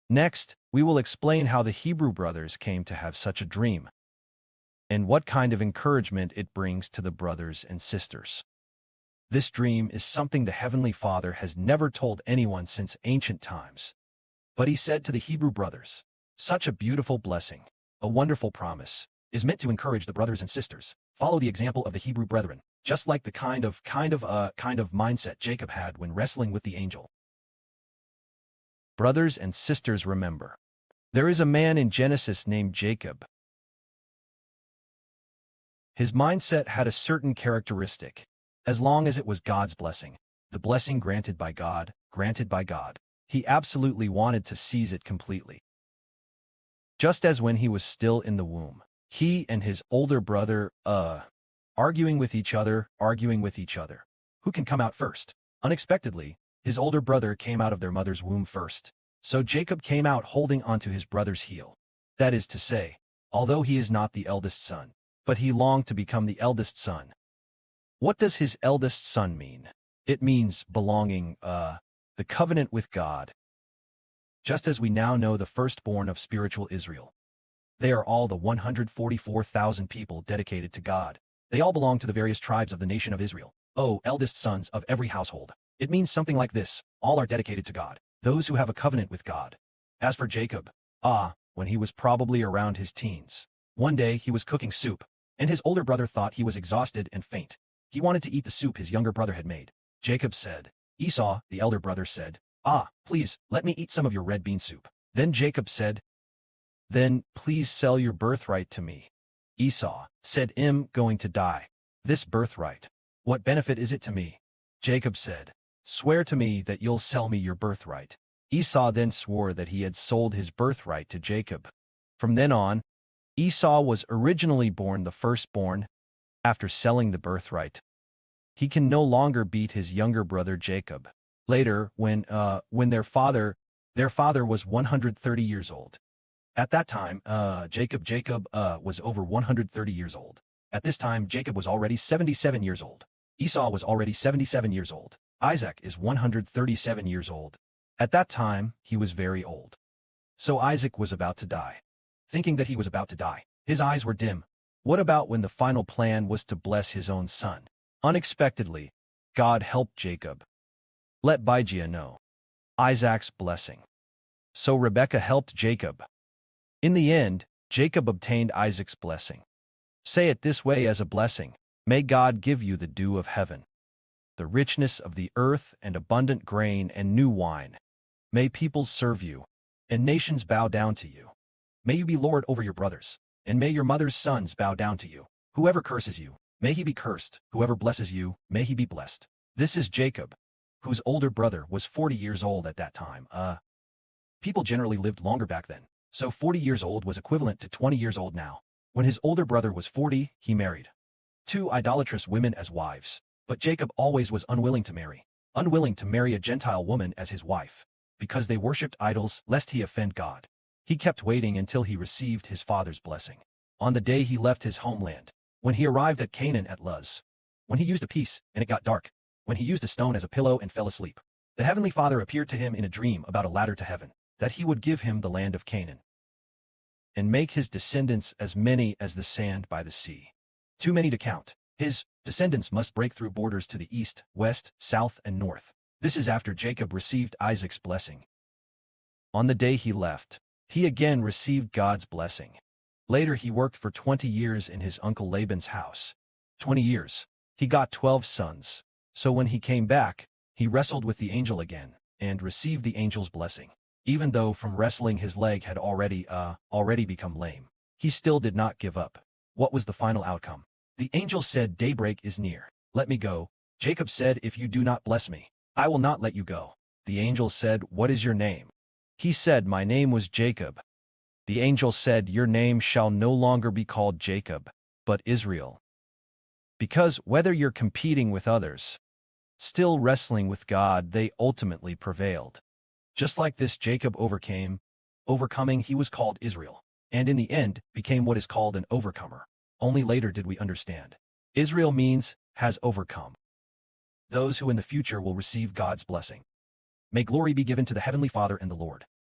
Next, we will explain how the Hebrew brothers came to have such a dream, and what kind of encouragement it brings to the brothers and sisters. This dream is something the Heavenly Father has never told anyone since ancient times. But he said to the Hebrew brothers, such a beautiful blessing, a wonderful promise, is meant to encourage the brothers and sisters. Follow the example of the Hebrew brethren, just like the kind of mindset Jacob had when wrestling with the angel. Brothers and sisters, remember, there is a man in Genesis named Jacob. His mindset had a certain characteristic. As long as it was God's blessing, the blessing granted by God, he absolutely wanted to seize it completely. Just as when he was still in the womb, he and his older brother, arguing with each other. Who can come out first? Unexpectedly, his older brother came out of their mother's womb first. So Jacob came out holding onto his brother's heel. That is to say, although he is not the eldest son, but he longed to become the eldest son. What does his eldest son mean? It means belonging, the covenant with God. Just as we now know the firstborn of spiritual Israel. They are all the 144,000 people dedicated to God. They all belong to the various tribes of the nation of Israel. Oh, eldest sons of every household. It means something like this: all are dedicated to God, those who have a covenant with God. As for Jacob, when he was probably around his teens, one day he was cooking soup, and his older brother thought he was exhausted and faint. He wanted to eat the soup his younger brother had made. Jacob said, Esau, the elder brother, said, please, let me eat some of your red bean soup. Then Jacob said, then please sell your birthright to me. Esau said, I'm going to die. This birthright, what benefit is it to me? Jacob said, swear to me that you'll sell me your birthright. Esau then swore that he had sold his birthright to Jacob. From then on, Esau was originally born the firstborn. After selling the birthright, he can no longer beat his younger brother Jacob. Later, when their father was 130 years old. At that time, Jacob was over 130 years old. At this time, Jacob was already 77 years old. Esau was already 77 years old. Isaac is 137 years old. At that time, he was very old. So Isaac was about to die. Thinking that he was about to die, his eyes were dim. What about when the final plan was to bless his own son? Unexpectedly, God helped Jacob. Let Bijah know Isaac's blessing. So Rebekah helped Jacob. In the end, Jacob obtained Isaac's blessing. Say it this way as a blessing: may God give you the dew of heaven, the richness of the earth and abundant grain and new wine. May peoples serve you, and nations bow down to you. May you be lord over your brothers, and may your mother's sons bow down to you. Whoever curses you, may he be cursed. Whoever blesses you, may he be blessed. This is Jacob, whose older brother was 40 years old at that time. People generally lived longer back then, so 40 years old was equivalent to 20 years old now. When his older brother was 40, he married 2 idolatrous women as wives. But Jacob always was unwilling to marry a Gentile woman as his wife, because they worshipped idols, lest he offend God. He kept waiting until he received his father's blessing. On the day he left his homeland, when he arrived at Canaan at Luz, when he used a piece and it got dark, when he used a stone as a pillow and fell asleep, the Heavenly Father appeared to him in a dream about a ladder to heaven, that he would give him the land of Canaan and make his descendants as many as the sand by the sea. Too many to count. His descendants must break through borders to the east, west, south, and north. This is after Jacob received Isaac's blessing. On the day he left, he again received God's blessing. Later he worked for 20 years in his uncle Laban's house. 20 years. He got 12 sons. So when he came back, he wrestled with the angel again, and received the angel's blessing. Even though from wrestling his leg had already become lame, he still did not give up. What was the final outcome? The angel said, daybreak is near. Let me go. Jacob said, if you do not bless me, I will not let you go. The angel said, what is your name? He said, my name was Jacob. The angel said, your name shall no longer be called Jacob, but Israel. Because whether you're competing with others, still wrestling with God, they ultimately prevailed. Just like this, Jacob overcoming, he was called Israel, and in the end became what is called an overcomer. Only later did we understand. Israel means has overcome. Those who in the future will receive God's blessing. May glory be given to the Heavenly Father and the Lord.